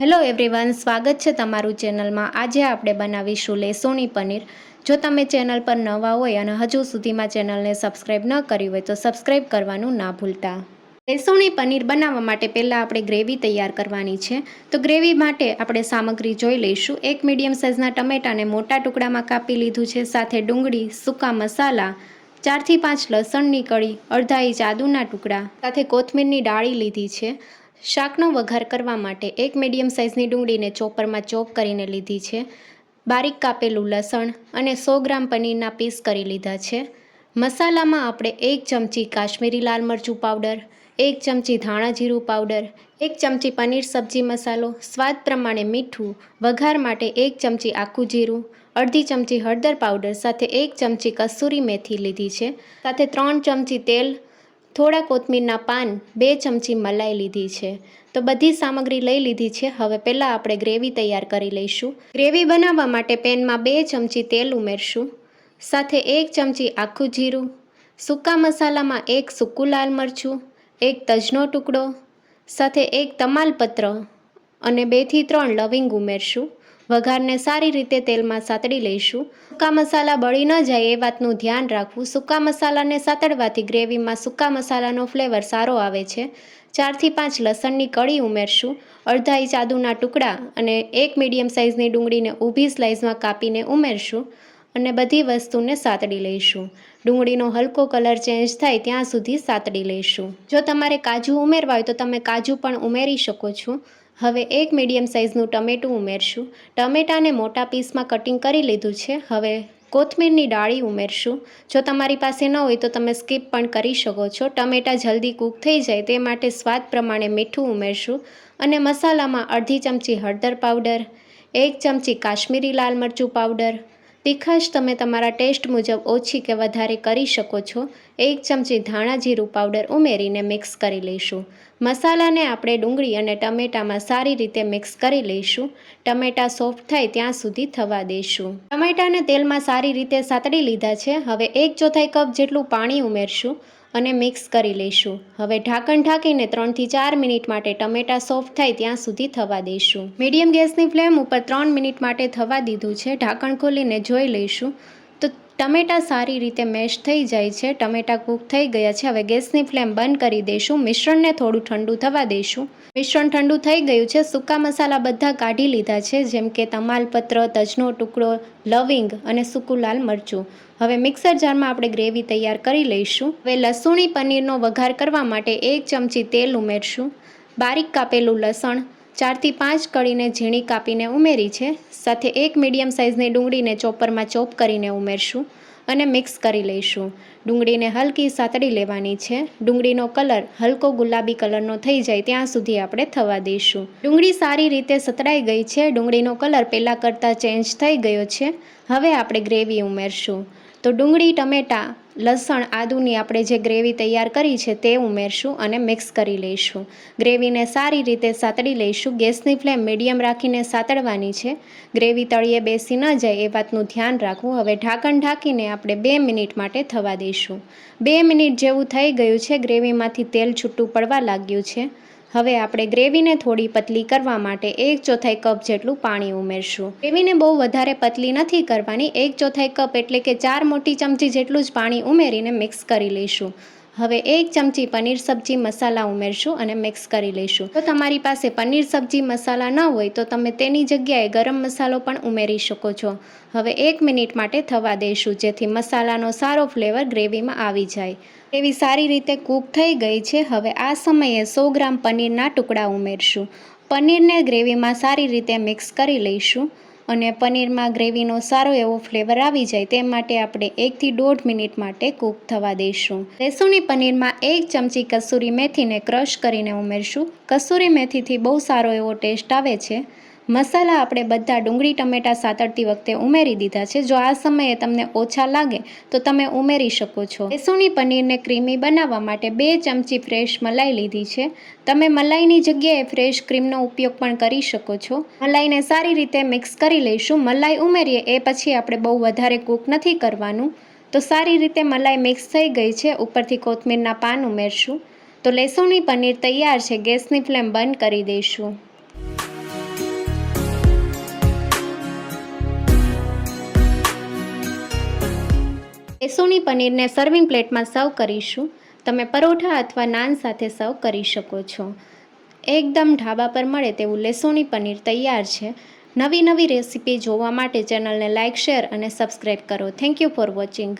Hello everyone, સ્વાગત છે તમારું ચેનલમાં। આજે આપણે બનાવીશું લેસોની પનીર। જો તમે ચેનલ પર નવા હોય અને હજુ સુધીમાં ચેનલને સબસ્ક્રાઈબ ન કરી હોય તો સબસ્ક્રાઈબ કરવાનું ના ભૂલતા। લેસોની પનીર બનાવવા માટે પહેલાં આપણે ગ્રેવી તૈયાર કરવાની છે। તો ગ્રેવી માટે આપણે સામગ્રી જોઈ લઈશું। એક મીડિયમ સાઇઝના ટમેટાને મોટા ટુકડામાં કાપી લીધું છે, સાથે ડુંગળી, સૂકા મસાલા, 4 થી 5 લસણની કળી, અડધા ઇંચ આદુના ટુકડા, સાથે કોથમીરની ડાળી લીધી છે। શાકનો વઘાર કરવા માટે એક મીડિયમ સાઇઝની ડુંગળીને ચોપરમાં ચોપ કરીને લીધી છે, બારીક કાપેલું લસણ અને 100 ગ્રામ પનીરના પીસ કરી લીધા છે। મસાલામાં આપણે 1 ચમચી કાશ્મીરી લાલ મરચું પાવડર, 1 ચમચી ધાણા જીરું પાવડર, 1 ચમચી પનીર સબ્જી મસાલો, સ્વાદ પ્રમાણે મીઠું, વઘાર માટે 1 ચમચી આખું જીરું, અડધી ચમચી હળદર પાવડર, સાથે 1 ચમચી કસૂરી મેથી લીધી છે, સાથે 3 ચમચી તેલ, થોડા કોથમીરના પાન, 2 ચમચી મલાઈ લીધી છે। તો બધી સામગ્રી લઈ લીધી છે। હવે પહેલાં આપણે ગ્રેવી તૈયાર કરી લઈશું। ગ્રેવી બનાવવા માટે પેનમાં 2 ચમચી તેલ ઉમેરશું, સાથે 1 ચમચી આખું જીરું, સૂકા મસાલામાં 1 સૂકું લાલ મરચું, 1 તજનો ટુકડો, સાથે 1 તમાલપત્ર અને 2 થી 3 લવિંગ ઉમેરશું। વઘારને સારી રીતે તેલમાં સાતળી લઈશું। સૂકા મસાલા બળી ન જાય એ વાતનું ધ્યાન રાખવું। સૂકા મસાલાને સાતળવાથી ગ્રેવીમાં સૂકા મસાલાનો ફ્લેવર સારો આવે છે। 4 થી 5 લસણની કળી ઉમેરશું, અડધા ઇંચ આદુના ટુકડા અને 1 મીડિયમ સાઇઝની ડુંગળીને ઊભી સ્લાઇસમાં કાપીને ઉમેરશું અને બધી વસ્તુને સાતળી લઈશું। ડુંગળીનો હલકો કલર ચેન્જ થાય ત્યાં સુધી સાતળી લઈશું। જો તમારે કાજુ ઉમેરવા હોય તો તમે કાજુ પણ ઉમેરી શકો છો। હવે 1 મીડિયમ સાઇઝનું ટમેટું ઉમેરશું। ટમેટાને મોટા પીસમાં કટિંગ કરી લીધું છે। હવે કોથમીરની ડાળી ઉમેરશું। જો તમારી પાસે ન હોય તો તમે સ્કીપ પણ કરી શકો છો। ટમેટાં જલ્દી કૂક થઈ જાય તે માટે સ્વાદ પ્રમાણે મીઠું ઉમેરશું અને મસાલામાં અડધી ચમચી હળદર પાવડર, 1 ચમચી કાશ્મીરી લાલ મરચું પાવડર, તીખાશ તમે તમારા ટેસ્ટ મુજબ ઓછી કે વધારે કરી શકો છો, 1 ચમચી ધાણા જીરું પાવડર ઉમેરીને મિક્સ કરી લઈશું। મસાલાને આપણે ડુંગળી અને ટમેટામાં સારી રીતે મિક્સ કરી લઈશું। ટમેટાં સોફ્ટ થાય ત્યાં સુધી થવા દઈશું। ટમેટાને તેલમાં સારી રીતે સાતળી લીધા છે। હવે 1/4 કપ જેટલું પાણી ઉમેરશું અને મિક્સ કરી લઈશું। હવે ઢાંકણ ઢાંકીને 3 થી 4 મિનિટ માટે ટમેટાં સોફ્ટ થાય ત્યાં સુધી થવા દઈશું। મીડિયમ ગેસની ફ્લેમ ઉપર 3 મિનિટ માટે થવા દીધું છે। ઢાંકણ ખોલીને જોઈ લઈશું તો ટમેટાં સારી રીતે મેશ થઈ જાય છે। ટમેટાં કૂક થઈ ગયા છે। હવે ગેસની ફ્લેમ બંધ કરી દઈશું। મિશ્રણને થોડું ઠંડુ થવા દઈશું। મિશ્રણ ઠંડુ થઈ ગયું છે। સૂકા મસાલા બધા કાઢી લીધા છે, જેમ કે તમાલપત્ર, તજનો ટુકડો, લવિંગ અને સૂકું લાલ મરચું। હવે મિક્સર જારમાં આપણે ગ્રેવી તૈયાર કરી લઈશું। હવે લસુણી પનીરનો વઘાર કરવા માટે 1 ચમચી તેલ ઉમેરશું, બારીક કાપેલું લસણ, 4 થી 5 કળીને ઝીણી કાપીને ઉમેરી છે, સાથે 1 મીડિયમ સાઇઝની ડુંગળીને ચોપરમાં ચોપ કરીને ઉમેરશું અને મિક્સ કરી લઈશું। ડુંગળીને હલકી સાતળી લેવાની છે। ડુંગળીનો કલર હલકો ગુલાબી કલરનો થઈ જાય ત્યાં સુધી આપણે થવા દઈશું। ડુંગળી સારી રીતે સતળાઈ ગઈ છે। ડુંગળીનો કલર પહેલાં કરતાં ચેન્જ થઈ ગયો છે। હવે આપણે ગ્રેવી ઉમેરશું। તો ડુંગળી, ટમેટાં, લસણ, આદુની આપણે જે ગ્રેવી તૈયાર કરી છે તે ઉમેરશું અને મિક્સ કરી લઈશું। ગ્રેવીને સારી રીતે સાતળી લઈશું। ગેસની ફ્લેમ મીડિયમ રાખીને સાતળવાની છે। ગ્રેવી તળિયે બેસી ન જાય એ વાતનું ધ્યાન રાખવું। હવે ઢાંકણ ઢાંકીને આપણે 2 મિનિટ માટે થવા દઈશું। 2 મિનિટ જેવું થઈ ગયું છે। ગ્રેવીમાંથી તેલ છૂટું પડવા લાગ્યું છે। હવે આપણે ગ્રેવીને થોડી પતલી કરવા માટે 1/4 કપ જેટલું પાણી ઉમેરશું। ગ્રેવીને બહુ વધારે પતલી નથી કરવાની। 1/4 કપ એટલે કે 4 મોટી ચમચી જેટલું જ પાણી ઉમેરીને મિક્સ કરી લઈશું। હવે 1 ચમચી પનીર સબ્જી મસાલા ઉમેરશું અને મિક્સ કરી લઈશું। જો તમારી પાસે પનીર સબ્જી મસાલા ન હોય તો તમે તેની જગ્યાએ ગરમ મસાલો પણ ઉમેરી શકો છો। હવે 1 મિનિટ માટે થવા દઈશું, જેથી મસાલાનો સારો ફ્લેવર ગ્રેવીમાં આવી જાય। ગ્રેવી સારી રીતે કૂક થઈ ગઈ છે। હવે આ સમયે 100 ગ્રામ પનીરના ટુકડા ઉમેરશું। પનીરને ગ્રેવીમાં સારી રીતે મિક્સ કરી લઈશું અને પનીરમાં ગ્રેવીનો સારો એવો ફ્લેવર આવી જાય તે માટે આપણે 1 થી 1.5 મિનિટ માટે કૂક થવા દઈશું। લેસુની પનીરમાં 1 ચમચી કસૂરી મેથીને ક્રશ કરીને ઉમેરશું। કસૂરી મેથીથી બહુ સારો એવો ટેસ્ટ આવે છે। મસાલા આપણે બધા ડુંગળી, ટમેટાં સાતળતી વખતે ઉમેરી દીધા છે। જો આ સમયે તમને ઓછા લાગે તો તમે ઉમેરી શકો છો। લેસુની પનીરને ક્રીમી બનાવવા માટે 2 ચમચી ફ્રેશ મલાઈ લીધી છે। તમે મલાઈની જગ્યાએ ફ્રેશ ક્રીમનો ઉપયોગ પણ કરી શકો છો। મલાઈને સારી રીતે મિક્સ કરી લઈશું। મલાઈ ઉમેરીએ એ પછી આપણે બહુ વધારે કૂક નથી કરવાનું। તો સારી રીતે મલાઈ મિક્સ થઈ ગઈ છે। ઉપરથી કોથમીરના પાન ઉમેરશું। તો લેસુની પનીર તૈયાર છે। ગેસની ફ્લેમ બંધ કરી દઈશું। લેસોની પનીરને સર્વિંગ પ્લેટમાં સર્વ કરીશું. તમે પરોઠા અથવા નાન સાથે સર્વ કરી શકો છો. એકદમ ઢાબા પર મળે તેવું લેસોની પનીર તૈયાર છે. નવી નવી રેસીપી જોવા માટે ચેનલને લાઇક, શેર અને સબસ્ક્રાઈબ કરો. Thank you for watching.